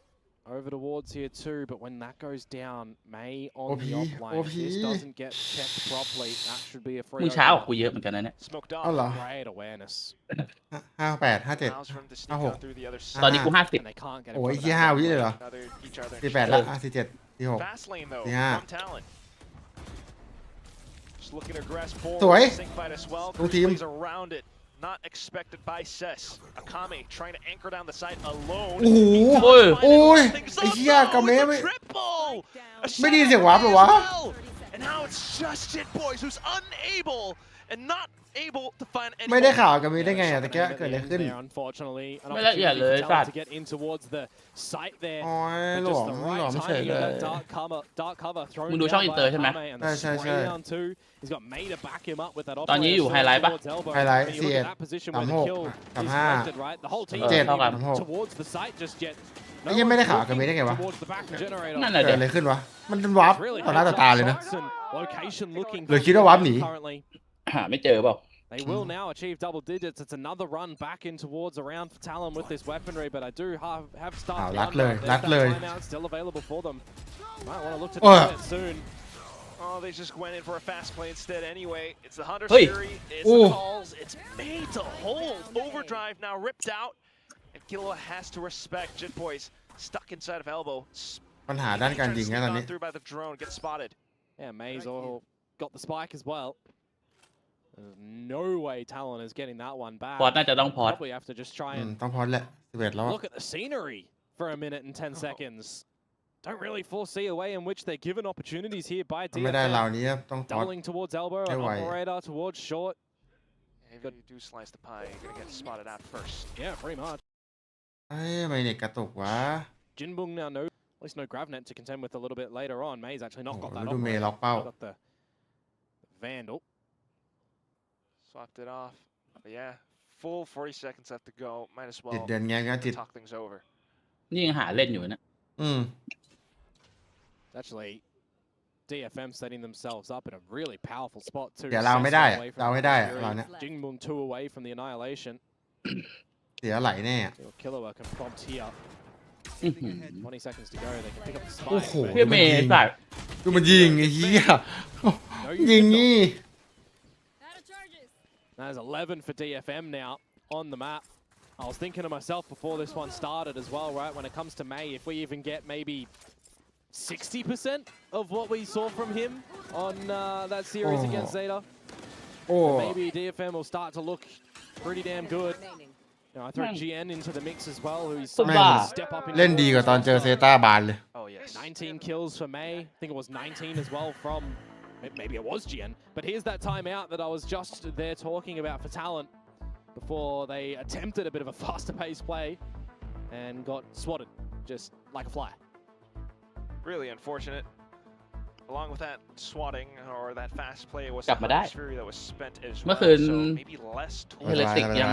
over towards here too, but when that goes down, May on the OP, op lane. If this doesn't get checked properly, that should be a free มึงช้ากว่า opener. กูเยอะเหมือนกันนะเนี่ย Smoked เอา off. เหรอ Great awareness. 58 57 Allows for him to sneak Oh. out through the other ตอนนี้ side. กู And they can't get in โอ้ย front of ที่ that 5 วิเลยเหรอ Each other. 48แล้ว47 46 Fast lane though Yeah. from Talon. Just looking to aggress ส forward. วย Sync fight as well. ทุกทีม Plays around it. Not expected by Cess. Akame trying to anchor down the site alone. โอ้โห He does โอ้ย find it, โอ้ย wraps things ไอ้ up, เหี้ย though, กาเมะ with ไม่ the triple. A ไม่ได้ยิน shot เสียงวาร์ปเหรอวะ as well. And now it's just Jitboys who's unable and not able to find any. ไม่ได้ข่าวกาเมะได้ไงอะตะเกียเกิดอะไรขึ้น Unfortunately, an ไม่ละเอียดเลย opportunity for สั Talon ตว์ to get in towards the site there. โอ้ย But หลว just ม the หลว right มเฉย timing เล of ย that dark cover thrown มึงดูช่อง down อิน by เตอร์ใช่ไหม Akame and the ใช่ spray down too. He's got May to back him up with that ตอนนี้อยู่ operator ไฮไลท์ปะ towards elbow. ไฮไลท์ And you look at that position where the 36 kill is 35 collected, right? The whole team เจ็ด isn't เท่ากัน even towards the site just yet. ไอ้เหี้ยไม่ได้ข่าวกาเมะได้ไงวะ Towards the back generator. นั่นแหละ เกิ เด็ ด ก อะไรขึ้นวะมันเป็นวาร์ป Really ต่อหน้าต่อตาเลยนะ shots and location looking หรือคิดว่าวาร์ปหนี currently. หาไม่เจอเปล่า They will now achieve double digits. It's another run back in towards around for Talon with this weaponry, but I do have started. รัดเลยรัดเลย Timeout still available for them. Might want to look to Oh. do it soon. Oh, they just went in for a fast play instead anyway. It's the Hunter Hey. Fury. It's Oh. the calls. It's made to hold. Overdrive now ripped out. And Killua has to respect Jitboys stuck inside of elbow. ปัญหาด้านการยิงนะตอน Sneak นี้ on through by the drone. Gets spotted. Yeah, Maze all got the spike as well. There's no way Talon is getting that one back. พอดน่าจะต้องพอด Probably have to just try อืม and ต้องพอดแหละ11แล้วอะ look at the scenery for a minute and 10 seconds. Don't really foresee a way in which they're given opportunities here by ไม่ได้ DFM. ราวนี้ต้องพอด Doubling towards elbow, an Hey, why? operator towards short. If you do slice the pie, you're gonna get spotted out first. Yeah, pretty much. เอ้ยทำไมเน็ตกระตุกวะ Jinbung now at least no Gravnet to contend with a little bit later on. May's actually not got Oh, that little May operator. lock out. Got the Vandal. Swapped it off. But yeah, full 40 seconds left to go. Might as จิต well เดินแง้งนะจิต talk things over. นี่ยังหาเล่นอยู่นะ อืม Actually, DFM setting themselves up in a really powerful spot too. เดี๋ยวเราไม่ได้ Away from เราไม่ the ได้ Fury. เราเนี่ย Jinbung 2 away from the Annihilation. เสียไหลแน่ Killua can prompt here. อื้อหือ 20 seconds to go. They can pick up the โอ้ spike. โห but เพื่อเมย์ไอ้สัตว์ ดูมันยิงไอ้เหี้ย no, you ยิง did not. งี้ Out of charges. That is 11 for DFM now on the map. I was thinking to myself before this one started as well, right? When it comes to May, if we even get maybe 60% of what we saw from him on that series Oh. against Zeta, โอ้ maybe DFM will start to look pretty damn good. Remaining. You know, I throw Man. GN into the mix as well, who's สุด starting บ้า to step up in เล่นดีกว่าตอนเจอเซต้าบานเลย Oh, yes. 19 kills for May. I think it was 19 as well from maybe it was GN, but here's that timeout that I was just there talking about for Talon before they attempted a bit of a faster paced play and got swatted just like a fly. Really unfortunate. Along with that swatting or that fast play was กลับมาได้ fury that was spent as เมื่อ well. คืน So maybe less เฮเลติกยัง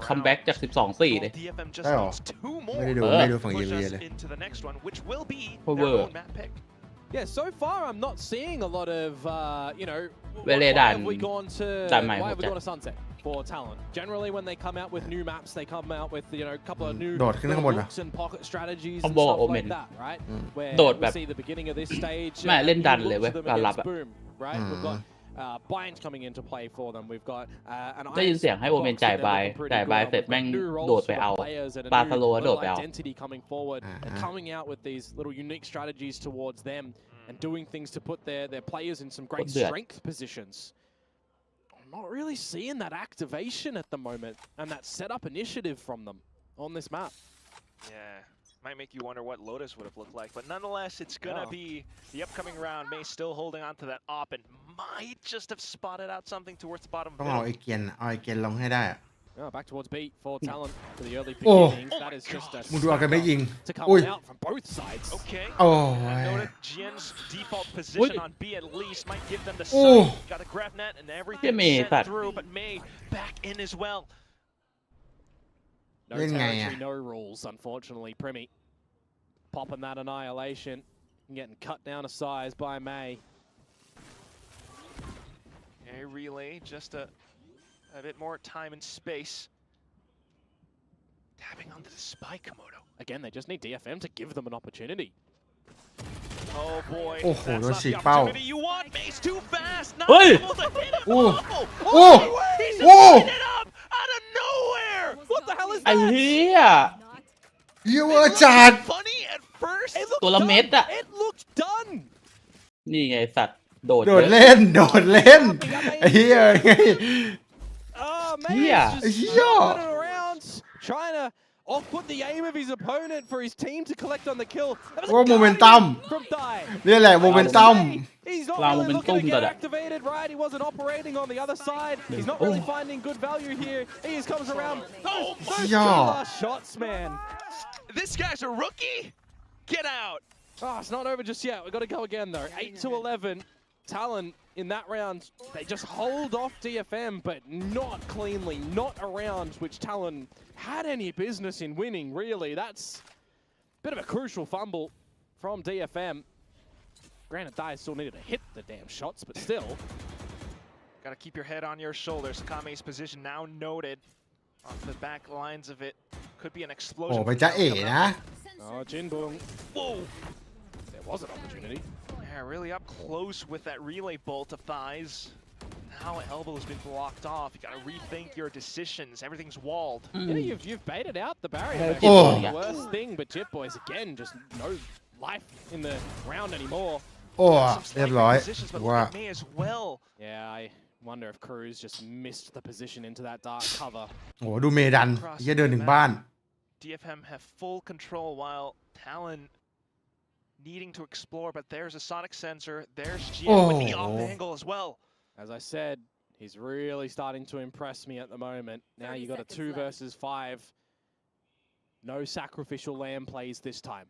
คัมแบ็กจาก 12-4 เลย DFM just ได้หรอ needs 2 more ไม่ได้ดู เออ ไม่ดูฝั่ง push เย us เลย into the next one, which will be Power. their own map pick. Yeah, so far I'm not seeing a lot of, you know, Well, why done. have we gone to Done, mate. why have we gone to Sunset for Talon? Generally, when they come out with new maps, they come out with a couple of new โดดขึ้นข้างบน looks and pocket strategies and Combo stuff Omen. like that, right? Where โดด we แบบ see the beginning of this stage. แม่เล่นดัน new เลยเว้ย looks of them การรับ against อะ Boom, right? We've got Bind coming into play for them. We've got an ได้ยินเสียงให้โอเมนจ่ายบายจ่ายบายเสร็จแม่งโดดไปเอาปาสโลโดดไปเอา identity coming forward and coming out with these little unique strategies towards them and doing things to put their players in some great strength positions. I'm not really seeing that activation at the moment and that setup initiative from them on this map. Yeah, might make you wonder what Lotus would have looked like, but nonetheless, it's gonna be the upcoming round. May still holding on to that op and might just have spotted out something towards the bottom ต้องเอา middle. ไอเกียนลงให้ได้อะ Back towards B for Talon for the early Oh. beginnings. That is just a มึงดูอากันไม่ยิง to come อุ้ย out from both sides. Okay. โอ้ย Noted GN's default position on B at least might give them the Oh. sight. Got a grab net and everything May, sent but- through, but May back in as well. No Lên ngày territory, à? no rules, unfortunately. Primi popping that annihilation and getting cut down to size by May. A relay, just a bit more time and space. Tapping onto the spike, Komodo. Again, they just need DFM to give them an opportunity. Oh boy, Oh, that's no not the shit, Pao. opportunity you want. May's too fast, not Oi. able to hit him. Oh. Oh, Oh. he's just Oh. lighting it up out of nowhere. What the hell is ไอ้ that? เหี้ย เยี่ย It มว่า looked จัด funny at first. It looked ตัวละเม็ด done. อะ It looked done. นี่ไงสัตว์โดด โด เย ด อะ เล่นไอ้เหี้ยไง Oh, man, Yeah. just Yeah. jumping around, trying to off-put the aim of his opponent for his team to collect on the kill. That was a ว่าโมเมนตัม guardian from Dai. นี่แหละโมเมนตัม He's not Lao really looking to momentum get dah. activated, right? He wasn't operating on the other side. He's not really finding good value here. He just comes around. Those two Yeah. last shots, man. This guy's a rookie. Get out. Oh, it's not over just yet. We've got to go again, though. 8-11. Talon in that round, they just hold off DFM, but not cleanly, not a round which Talon had any business in winning, really. That's a bit of a crucial fumble from DFM. Granted, Dai still needed to hit the damn shots, but still. Got to keep your head on your shoulders. Kame's position now noted on the back lines of it. Could be an โอ้ explosion. ไปจ้าเอ๋นะ Oh, Jinbong. Whoa. There was an opportunity. Yeah, really up close with that relay bolt of thighs. Now elbow's been blocked off. You got to rethink your decisions. Everything's walled. Yeah, you've baited out the barrier. Yeah, That's Jit Boy, the yeah. worst thing, but Jit Boys, again, just no life in the round anymore. โอ้ Some เรียบ slight ร้อย positions, but ว่า look at me as well. Yeah, I wonder if Cruz just missed the position into that dark cover. โอ้ดูเมดันเหี้ยเดินถึงบ้าน DFM have full control while Talon needing to explore, but there's a sonic sensor. There's GM with the off angle as well. As I said, he's really starting to impress me at the moment. Now you got a 2 versus 5. No sacrificial lamb plays this time.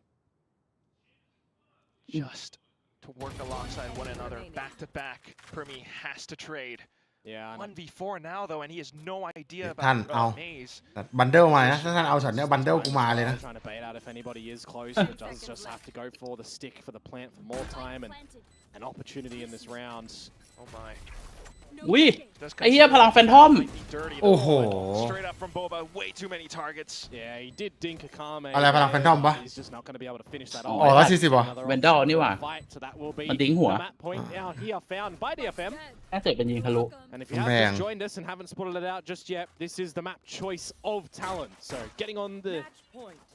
Just to work alongside one another, back to back. Primi has to trade. Yeah, I know. 1v4 now though, and he has no idea ท่าน about เอา Maze. แต่บันเดิลมานะถ้าท่านเอาช็อตเนี้ยบันเดิลกูมาเลยนะ Trying to bait out if anybody is close, but does just have to go for the stick for the plant for more time and an opportunity in this round. Oh my. อุ้ย Does ไอ้เหี้ยพลังแฟนทอม might be dirty though. โอ้โห Straight up from Boba, way too many targets. Yeah, he did dink Akame. อะไรพลังแฟนทอมปะ He's just not going to be able to finish that อ๋อ off. 140ว่ะ Another Vendor opportunity นี่หว่า to fight, so that will be มันดิ้งหัว the map point out here found by DFM. น่าจะเป็นยิงทะลุ And if you have Bang. just joined us and haven't spotted it out just yet, this is the map choice of Talon. So getting on the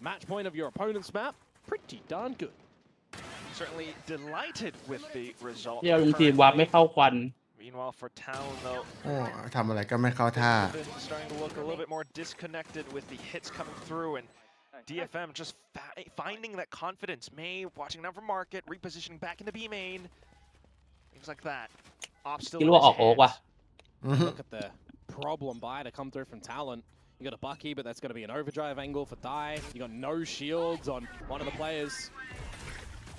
match point of your opponent's map, pretty darn good. Certainly delighted with the result. เที่ยวลุงทีมวาร์ปไม่เข้าควัน Meanwhile, for Talon though, โอ้ทำอะไรก็ไม่เข้าท่า starting to look a little bit more disconnected with the hits coming through, and DFM just finding that confidence. May watching now for market, repositioning back into B main, things like that. Op still คิด in ว่า his ออกโอ๊ก hands. ว่ะ Look at the problem buy to come through from Talon. You got a Bucky, but that's going to be an overdrive angle for Dai. You got no shields on one of the players.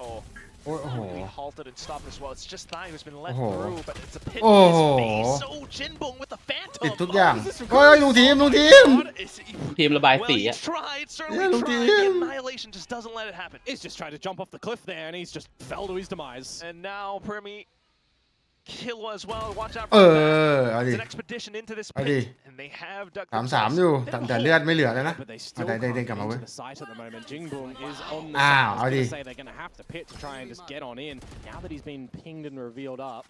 Oh. โอ้โห We halted and stopped as well. It's just Thai who's been let Oh. through, but it's a pit Oh. in his face. So Jinbong with the ติด Phantom. ทุกอย่าง Oh, is this เฮ้ยลุงทีม God, is he- ทีมระบาย Well, สี he อะ tried, Yeah, certainly look tried. at The him. Annihilation just doesn't let it happen. He's just tried to jump off the cliff there, and he's just fell to his demise. And now Primi Killua as well. Watch out เอ for อ that. เอาดิ It's an expedition into this เอาดิ pit, and they have dug 3-3 อยู่ แต่เลือดไม่เหลือแล้วนะ But they still ได้ can't ได้ get กลับมาเว้ย into the site at the moment. Jingbong is on the อ้าว site. I เอา was ดิ going to say they're going to have to pit to try and just get on in. Now that he's been pinged and revealed up.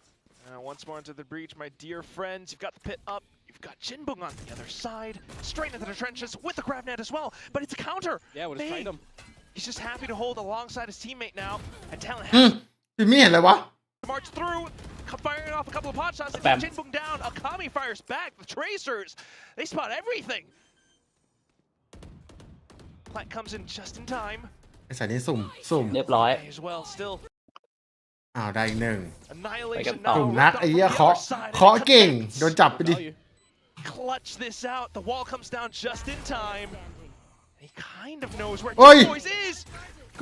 Once more into the breach, my dear friends. You've got the pit up. You've got Jinbong on the other side. Straight into the trenches with the grab net as well. But it's a counter. Yeah, we'll just trade him. He's just happy to hold alongside his teammate now. And Talon อืม has พี่มี่เห็นอะไรวะ to march through. Firing off a couple of pot shots. They Spam. see Jinbong down. Akami fires back. The Tracers. They spot everything. Plant comes in just in time. ไอ้สายนี้สุ่ม เรียบร้อย As well, still อ้าวได้อีกหนึ่ง annihilation ต่อ now. สุ่มนัก ripped ไอ้ off เหี้ย from the เคาะ other side. เคาะเก่ง โดนจับไปดิ Value. Clutch this out. The wall comes down just in time. He kind of knows where Oi. Jim Boys is.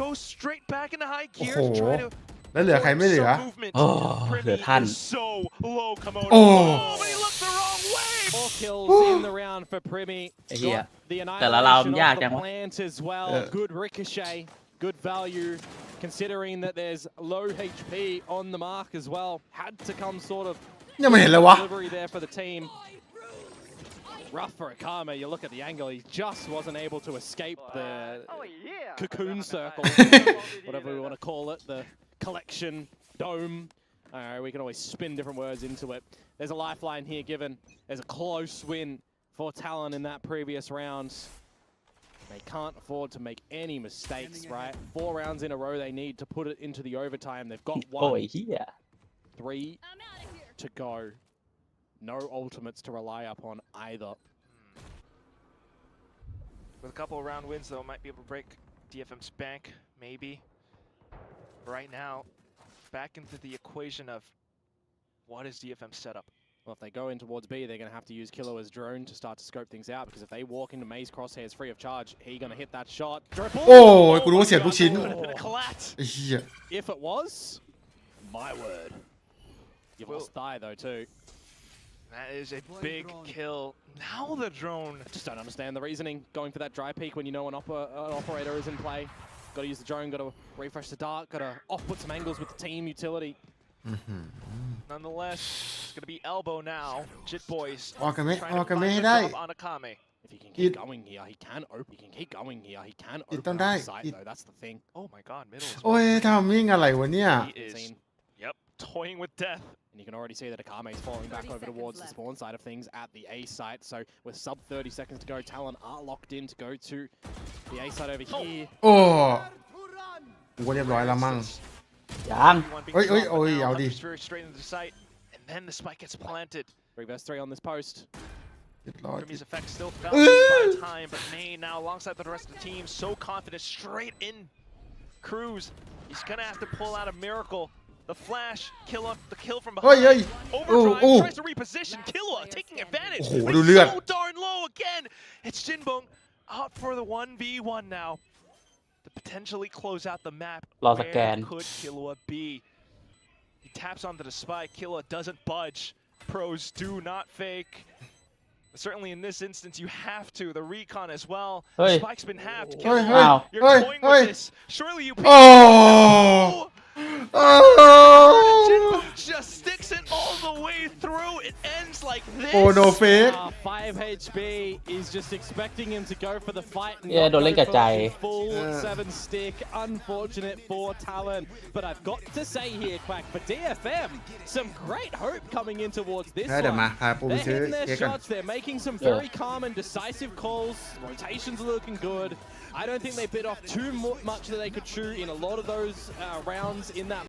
Goes straight back into high gear. Oh. Try to แล้วเหลือใครไม่เหลือ some movement. โอ้ Primi เหลือท่าน is so low, Komodo. Oh. But he looked the wrong way. 4 kills in the round for Primi. ไอ้เหี้ย Got the แต่ละราวมัน annihilation ยาก off จั the งวะ plant as well. Yeah. Good ricochet, good value, considering that there's low HP on the mark as well. Had to come sort of ยังไม่เห็นเลยวะ delivery there for the team. Rough for Akame. You look at the angle, he just wasn't able to escape the cocoon circle, whatever we want to call it, the collection dome. We can always spin different words into it. There's a lifeline here given. There's a close win for Talon in that previous round. They can't afford to make any mistakes, right? 4 rounds in a row they need to put it into the overtime. They've got โอ้ย 1, เฮีย 3 I'm out of here. to go. No ultimates to rely upon either. With a couple of round wins, though, might be able to break DFM's bank, maybe. Right now, back into the equation of what is DFM's setup? Well, if they go in towards B, they're going to have to use Killua's drone to start to scope things out, because if they walk into Maze crosshairs free of charge, he's going to hit that shot. Dribble! โอ้ยกูรู้ว่าเสียทุกชิ้น Could have been a collapse. ไอ้เหี้ย If it was, my word. You've lost Thigh, though, too. That is a big kill. Now the drone. Just don't understand the reasoning. Going for that dry peek when you know an operator is in play. Got to use the drone, got to refresh the dart, got to off-put some angles with the team utility. Nonetheless, it's going to be elbow now. Jit Boys ออกกันไหม trying ออก to กันไหม find ให้ the ได้ drop on Akame. If he can keep It- going here, he can open. He can keep going here. He can It open don't up die. the site, It- though. That's the thing. Oh my god, middle as โอ้ well. ยทำมิ่งอะไรวะเนี่ย He is, Scene. yep, toying with death. And you can already see that Akame's falling back 30 over seconds towards the left. spawn side of things at the A site. So with sub 30 seconds to go, Talon are locked in to go to the A site over here. โอ้กูก็เรียบร้อยแล้วมั่ง ยัง Everyone being Oi, oi, dropped, but oi, now Aldi. Hunters very straight into the site, and then the spike gets planted. 3v3 on this post. เรียบร้อย Primi's effect still felt by time, but May now alongside the rest of the team, so confident, straight in. Cruz, he's gonna have to pull out a miracle. The flash, the kill from เฮ้ย behind. เฮ้ย Overdrive, โอ้ tries to reposition. Killua taking advantage. โอ้โห but ดู he's เลือด so darn low again. It's Jinbong out for the 1v1 now. To potentially close out the map. รอส Where แกน could Killua be? He taps onto the spike. Killua doesn't budge. Pros do not fake. Certainly in this instance, you have to. The recon as well. The Hey. spike's been halved. Hey, Killua, hey, you're hey, toying hey. with this. Surely you. โอ้ โอ้ Jinbong just sticks it all the way through. It ends like this. โอ้โนเฟก 5 HP is just expecting him to go for the fight. And Yeah, not โดนเล่น go กับ for ใจ the full 7 stick. Unfortunate for Talon. But I've got to say here, Quack, for DFM, some great hope coming in towards this เดี๋ยว one. มาพาปูไป They're ซื้อ hitting their เค้กกัน shots. They're making some very calm and decisive calls. Rotations are looking good. I don't think they bit off too much that they could chew in a lot of those rounds in that